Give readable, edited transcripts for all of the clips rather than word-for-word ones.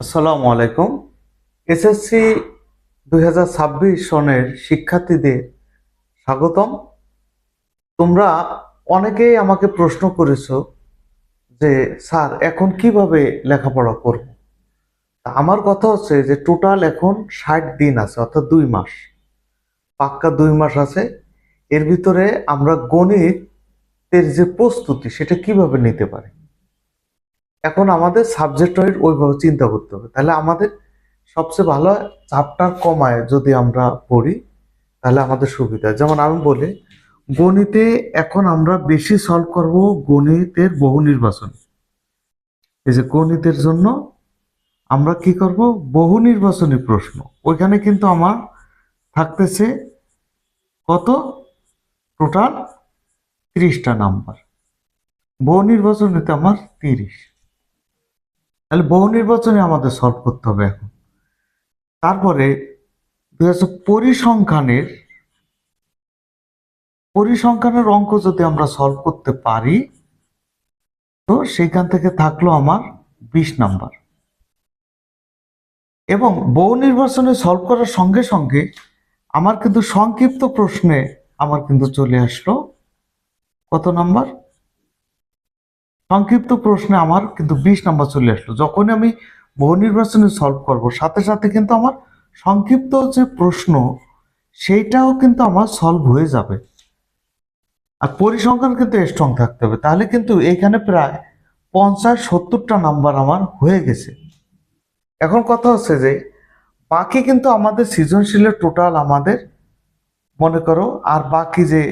আসসালামু আলাইকুম। এসএসসি 2026 সনের শিক্ষার্থীদের স্বাগতম। তোমরা অনেকেই আমাকে প্রশ্ন করেছো যে স্যার এখন কিভাবে লেখাপড়া করব। আমার কথা হচ্ছে যে টোটাল এখন 60 দিন আছে, অর্থাৎ 2 মাস, পাক্কা 2 মাস আছে। এর ভিতরে আমরা গণিতের যে প্রস্তুতি সেটা কিভাবে নিতে পারি, এখন আমাদের সাবজেক্ট ওয়াইজ ওইভাবে চিন্তা করতে হবে। তাহলে আমাদের সবচেয়ে ভালো হয় চ্যাপ্টার কমায় যদি আমরা পড়ি, তাহলে আমাদের সুবিধা। যেমন আমি বলি, গণিতে এখন আমরা বেশি সলভ করব গণিতের বহু নির্বাচন। এই যে গণিতের জন্য আমরা কি করব, বহু নির্বাচনী প্রশ্ন। ওইখানে কিন্তু আমার থাকতেছে কত, টোটাল 30টা নাম্বার। বহু নির্বাচনীতে আমার 30। তাহলে বহু নির্বাচনী আমাদের সলভ করতে হবে এখন। তারপরে পরিসংখ্যানের পরিসংখ্যানের অঙ্ক যদি আমরা সলভ করতে পারি, তো সেখান থেকে থাকলো আমার 20 নাম্বার। এবং বহু নির্বাচনে সলভ করার সঙ্গে সঙ্গে আমার কিন্তু সংক্ষিপ্ত প্রশ্নে আমার কিন্তু চলে আসলো কত নাম্বার, সংক্ষিপ্ত প্রশ্নে আমার কিন্তু 20 নাম্বার চলে আসলো। যখন আমি বহু নির্বাচনে সলভ করব, সাথে সাথে কিন্তু আমার সংক্ষিপ্ত যে প্রশ্ন সেইটাও কিন্তু আমার সলভ হয়ে যাবে। আর পরিসংখ্যান কিন্তু স্ট্রং থাকতে হবে, তাহলে কিন্তু এখানে প্রায় 50-70টা নাম্বার আমার হয়ে গেছে। এখন কথা হচ্ছে যে বাকি কিন্তু আমাদের সৃজনশীলের টোটাল আমাদের মনে করো, আর বাকি যে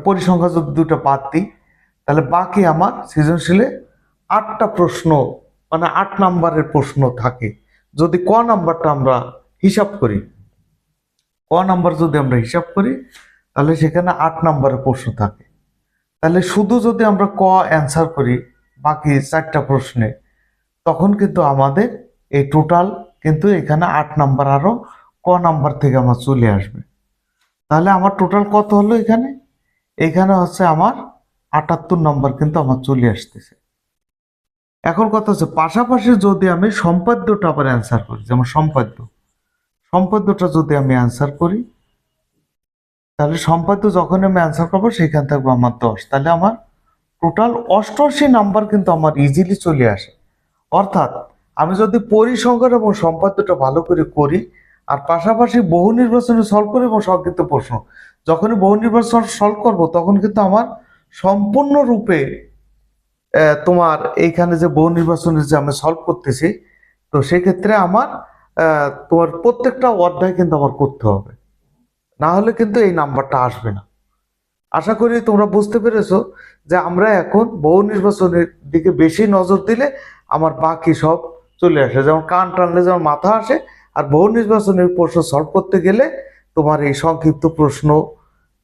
পরিসংখ্যান যদি দুটো বাদ দিই, তাহলে বাকি আমার সৃজনশীলে 8টা প্রশ্ন, মানে 8 নাম্বারের প্রশ্ন থাকে। যদি ক নাম্বারটা আমরা হিসাব করি, ক নাম্বার যদি আমরা হিসাব করি, তাহলে সেখানে 8 নাম্বারের প্রশ্ন থাকে। তাহলে শুধু যদি আমরা ক অ্যান্সার করি বাকি 4টা প্রশ্নে, তখন কিন্তু আমাদের এই টোটাল কিন্তু এখানে 8 নাম্বার আরো ক নাম্বার থেকে আমার চলে আসবে। তাহলে আমার টোটাল কত হলো, এখানে এখানে হচ্ছে আমার 78 নাম্বার কিন্তু আমার চলে আসতেছে। এখন কথা হচ্ছে পাশাপাশি যদি আমি সম্পাদ্যটা আবার অ্যান্সার করি, যেমন সম্পাদ্যটা যদি আমি অ্যান্সার করি, তাহলে সম্পাদ্য যখন আমি অ্যান্সার করবো সেখান থাকবে আমার 10। তাহলে আমার টোটাল 88 নাম্বার কিন্তু আমার ইজিলি চলে আসে। অর্থাৎ আমি যদি পরিসংখ্যান এবং সম্পাদ্যটা ভালো করে করি, আর পাশাপাশি বহু নির্বাচনে সলভ করি এবং সংক্ষিপ্ত প্রশ্ন, যখনই বহু নির্বাচন সলভ করব তখন কিন্তু আমার সম্পূর্ণরূপে তোমার এইখানে যে বহু নির্বাচনে যে আমি সলভ করতেছি, তো সেক্ষেত্রে আমার তোমার প্রত্যেকটা অধ্যায় কিন্তু আমার করতে হবে, না হলে কিন্তু এই নাম্বারটা আসবে না। আশা করি তোমরা বুঝতে পেরেছো যে আমরা এখন বহু নির্বাচনের দিকে বেশি নজর দিলে আমার বাকি সব চলে আসে। যেমন কান টানলে যেমন মাথা আসে, আর বহু নির্বাচনের প্রশ্ন সলভ করতে গেলে তোমার এই সংক্ষিপ্ত প্রশ্ন,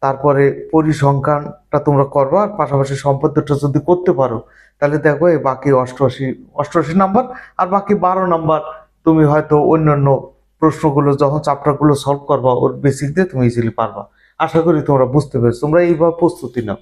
তারপরে পরিসংখ্যানটা তোমরা করবা, আর পাশাপাশি সম্পাদ্যটা যদি করতে পারো, তাহলে দেখো এই বাকি অষ্টআশি অষ্টআশি নাম্বার, আর বাকি 12 নাম্বার তুমি হয়তো অন্যান্য প্রশ্নগুলো যখন চ্যাপ্টারগুলো সলভ করবা ওর বেসিক দিয়ে তুমি ইজিলি পারবা। আশা করি তোমরা বুঝতে পেরেছো। তোমরা এইভাবে প্রস্তুতি নাও।